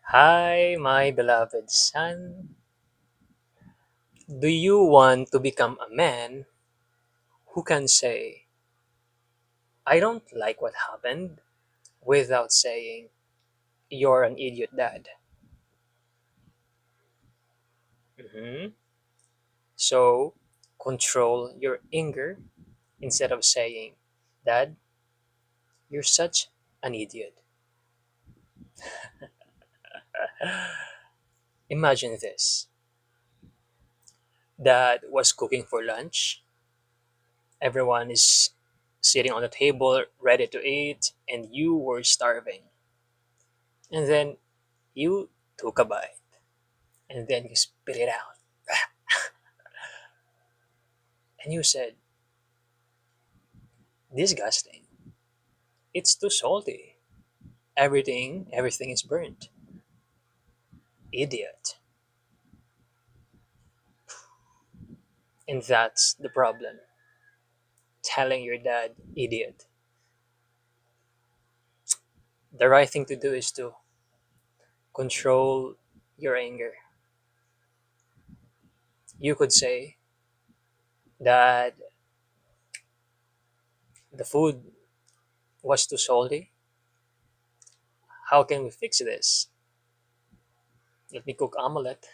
Hi, my beloved son. Do you want to become a man who can say, I don't like what happened, without saying, you're an idiot, dad? Mhm. So, control your anger instead of saying, Dad, you're such an idiot. Imagine this. Dad was cooking for lunch. Everyone is sitting on the table ready to eat, and you were starving. And then you took a bite and then you spit it out. And you said, disgusting. It's too salty. Everything is burnt. Idiot. And that's the problem. Telling your dad, idiot. The right thing to do is to control your anger. You could say that the food was too salty. How can we fix this? Let me cook omelette.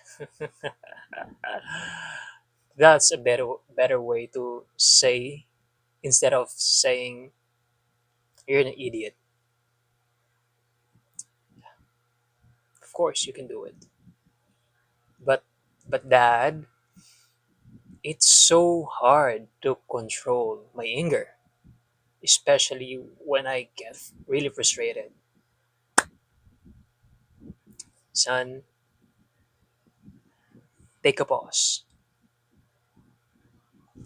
That's a better way to say instead of saying you're an idiot. Of course you can do it. But dad, it's so hard to control my anger, especially when I get really frustrated. Son, take a pause.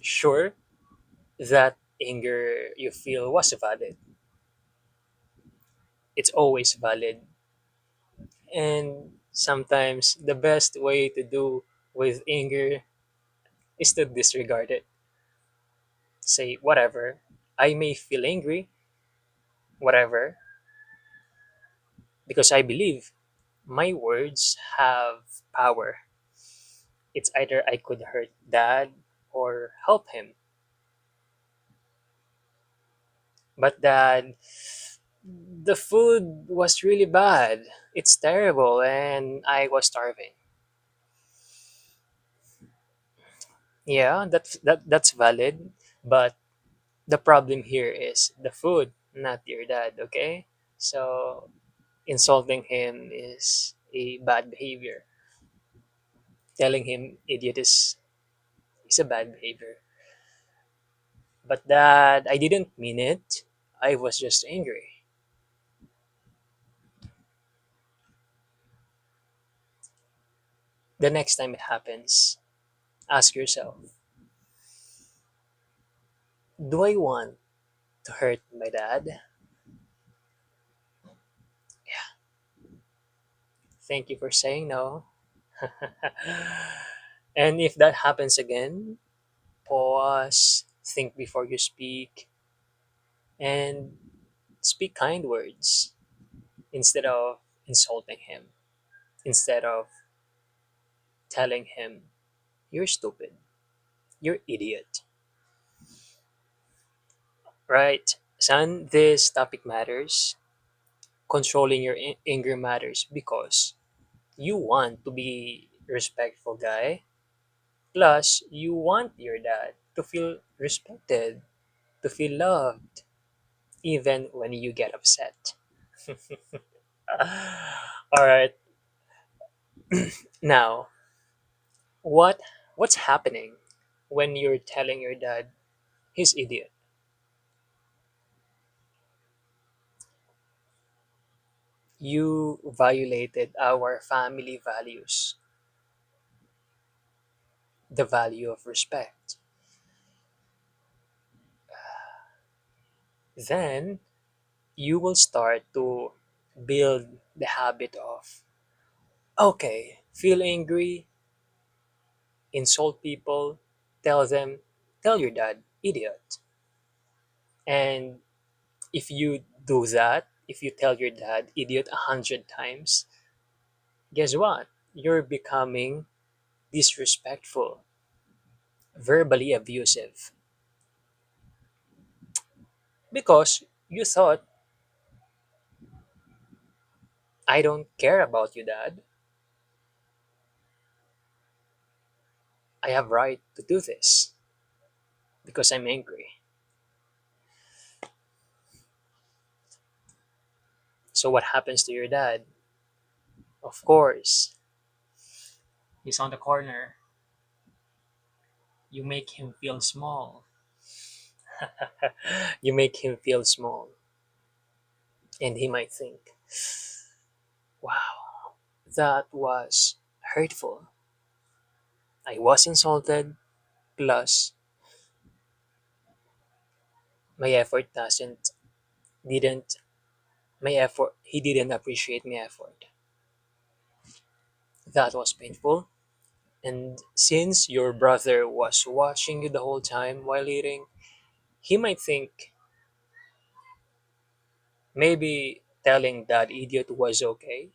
Sure, that anger you feel was valid. It's always valid. And sometimes the best way to do with anger is to disregard it. Say, whatever. I may feel angry, whatever, because I believe my words have power. It's either I could hurt dad or help him. But dad, the food was really bad. It's terrible and I was starving. Yeah, that's valid, but the problem here is the food, not your dad, okay? So insulting him is a bad behavior. Telling him idiot is a bad behavior. But that I didn't mean it. I was just angry. The next time it happens, ask yourself, do I want to hurt my dad? Yeah, thank you for saying no. And if that happens again, pause, think before you speak, and speak kind words instead of insulting him, instead of telling him, you're stupid, you're idiot. Right? Son, this topic matters. Controlling your anger matters because you want to be respectful guy. Plus, you want your dad to feel respected, to feel loved, even when you get upset. All right. Now, what what's happening when you're telling your dad he's idiot? You violated our family values, the value of respect. Then you will start to build the habit of, okay, feel angry, insult people, tell them, tell your dad, idiot. And if you do that, if you tell your dad, idiot, 100 times, guess what? You're becoming disrespectful, verbally abusive, because you thought, I don't care about you, dad. I have right to do this because I'm angry. So what happens to your dad? Of course, he's on the corner. You make him feel small. You make him feel small. And he might think, wow, that was hurtful. I was insulted, plus my effort didn't, he didn't appreciate my effort. That was painful. And since your brother was watching you the whole time while eating, he might think maybe telling that idiot was okay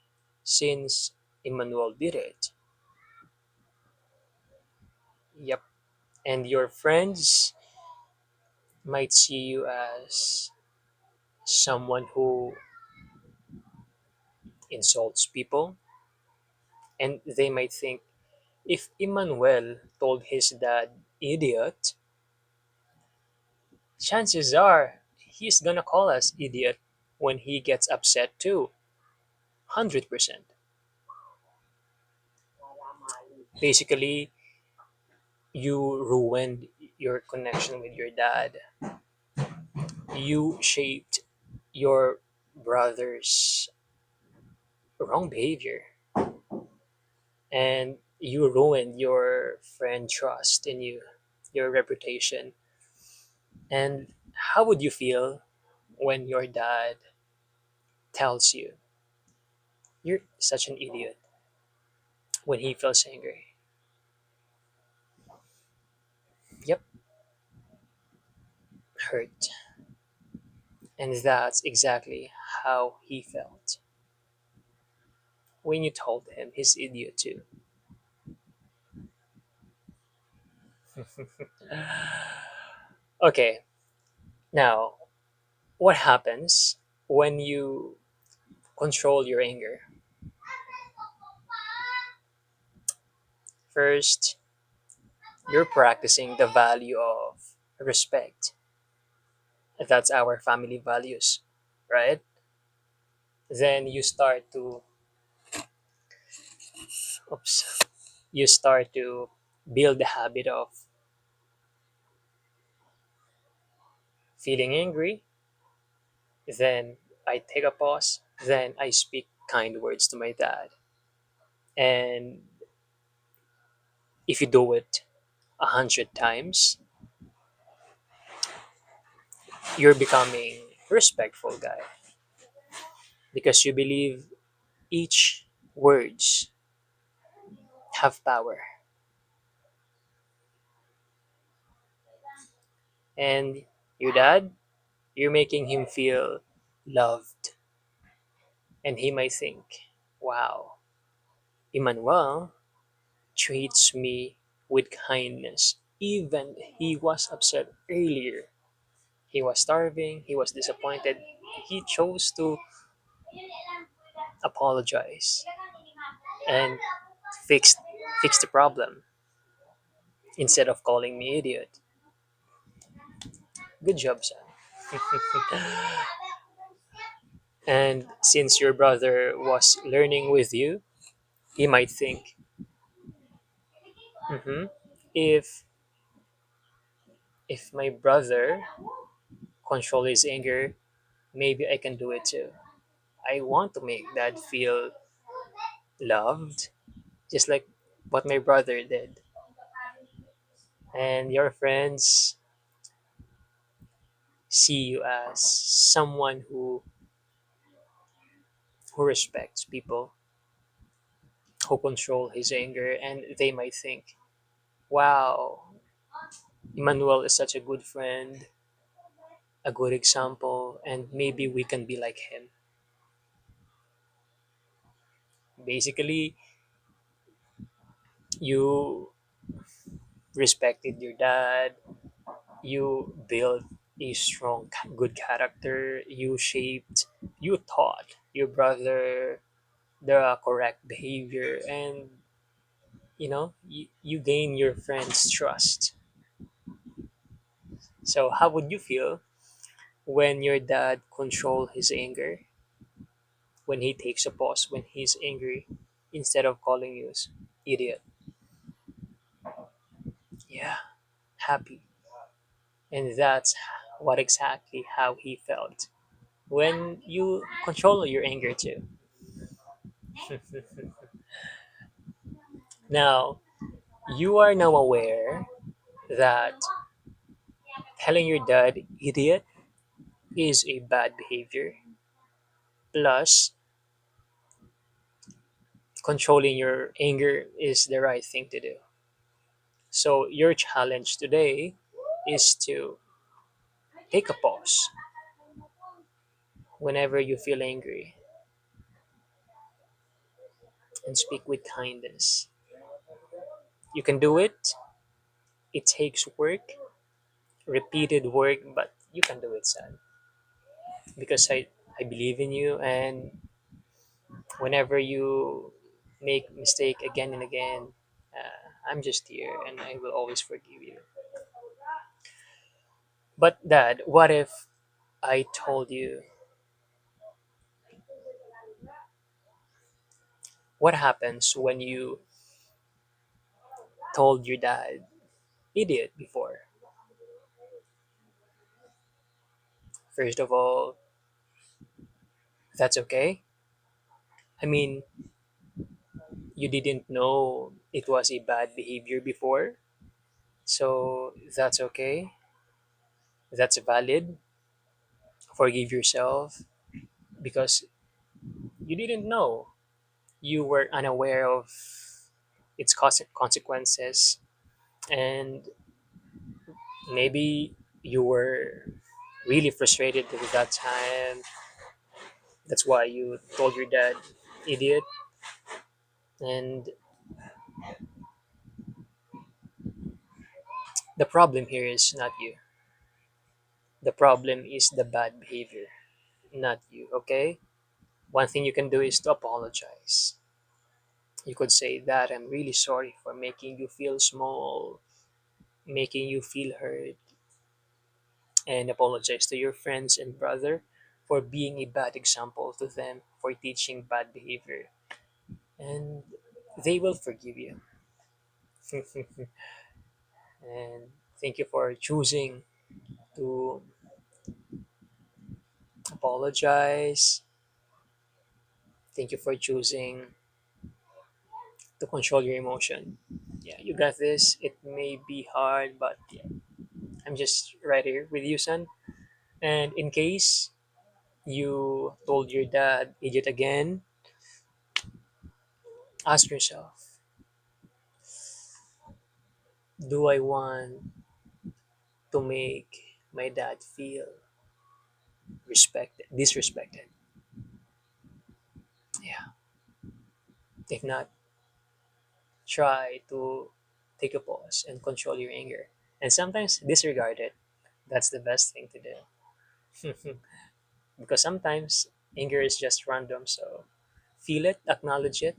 since Emmanuel did it. Yep. And your friends might see you as someone who insults people, and they might think if Emmanuel told his dad idiot, chances are he's gonna call us idiot when he gets upset too. 100%. Basically, you ruined your connection with your dad. You shaped your brother's wrong behavior, and you ruined your friend trust in you, your reputation. And how would you feel when your dad tells you you're such an idiot when he feels angry? Yep, hurt. And that's exactly how he felt when you told him he's idiot too. Okay, now what happens when you control your anger? First, you're practicing the value of respect. That's our family values, right? Then oops, you start to build the habit of feeling angry. Then I take a pause. Then I speak kind words to my dad. And if you do it 100 times, you're becoming respectful guy because you believe each words have power. And your dad, you're making him feel loved. And he might think, wow, Emmanuel treats me with kindness. Even he was upset earlier. He was starving, he was disappointed. He chose to apologize and fix fix the problem instead of calling me idiot. Good job, son. And since your brother was learning with you, he might think, hmm if my brother control his anger, maybe I can do it too. I want to make dad feel loved, just like what my brother did. And your friends see you as someone who respects people, who control his anger, and they might think, wow, Emmanuel is such a good friend, a good example, and maybe we can be like him. Basically, you respected your dad, you built a strong, good character, you taught your brother the correct behavior, and you gain your friend's trust. So, how would you feel when your dad control his anger, when he takes a pause, when he's angry, instead of calling you idiot? Yeah, happy. And that's what exactly how he felt when you control your anger too. Now, you are now aware that telling your dad idiot is a bad behavior, plus controlling your anger is the right thing to do. So, your challenge today is to take a pause whenever you feel angry and speak with kindness. You can do it. It takes work, repeated work, but you can do it, son. Because I believe in you, and whenever you make mistake again and again, I'm just here and I will always forgive you. But dad, what if I told you what happens when you told your dad idiot before? First of all, that's okay. I mean, you didn't know it was a bad behavior before, so that's okay. That's valid. Forgive yourself because you didn't know. You were unaware of its consequences, and maybe you were really frustrated at that time. That's why you told your dad idiot. And the problem here is not you. The problem is the bad behavior, not you, okay? One thing you can do is to apologize. You could say that I'm really sorry for making you feel small, making you feel hurt, and apologize to your friends and brother for being a bad example to them, for teaching bad behavior. And they will forgive you. And thank you for choosing to apologize. Thank you for choosing to control your emotion. Yeah, you got this. It may be hard, but yeah, I'm just right here with you, son. And in case you told your dad idiot again, ask yourself, do I want to make my dad feel disrespected? Yeah. If not, try to take a pause and control your anger. And sometimes disregard it. That's the best thing to do. Because sometimes anger is just random. So feel it, acknowledge it,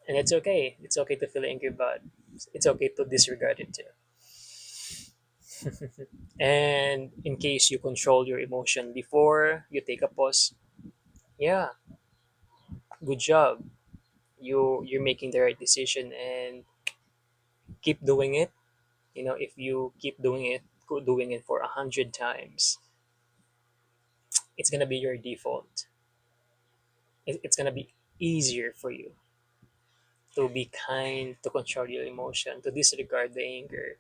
and it's okay. It's okay to feel angry, but it's okay to disregard it too. And in case you control your emotion before you take a pause, yeah, good job. You're making the right decision and keep doing it. If you keep doing it for 100 times, it's gonna be your default. It's gonna be easier for you to be kind, to control your emotion, to disregard the anger.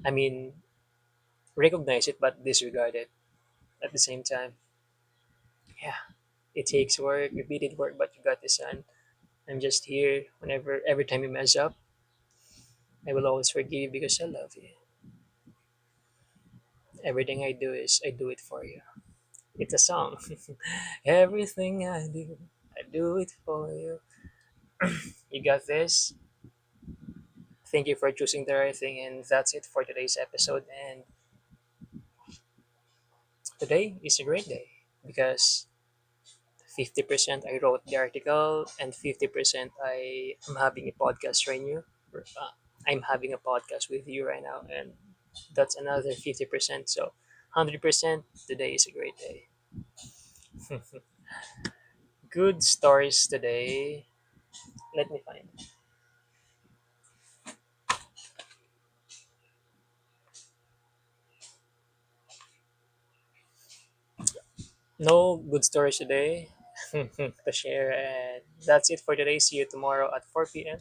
I mean, recognize it but disregard it at the same time. Yeah, it takes work, repeated work, but you got this, son. I'm just here every time you mess up. I will always forgive you because I love you. Everything I do is I do it for you. It's a song. Everything I do. do it for you. You got this. Thank you for choosing the right thing, and that's it for today's episode. And today is a great day because 50% I wrote the article and 50% I am having a podcast right now. I'm having a podcast with you right now, and that's another 50%. So 100% today is a great day. Good stories today. Let me find. No good stories today to share, and that's it for today. See you tomorrow at 4 p.m.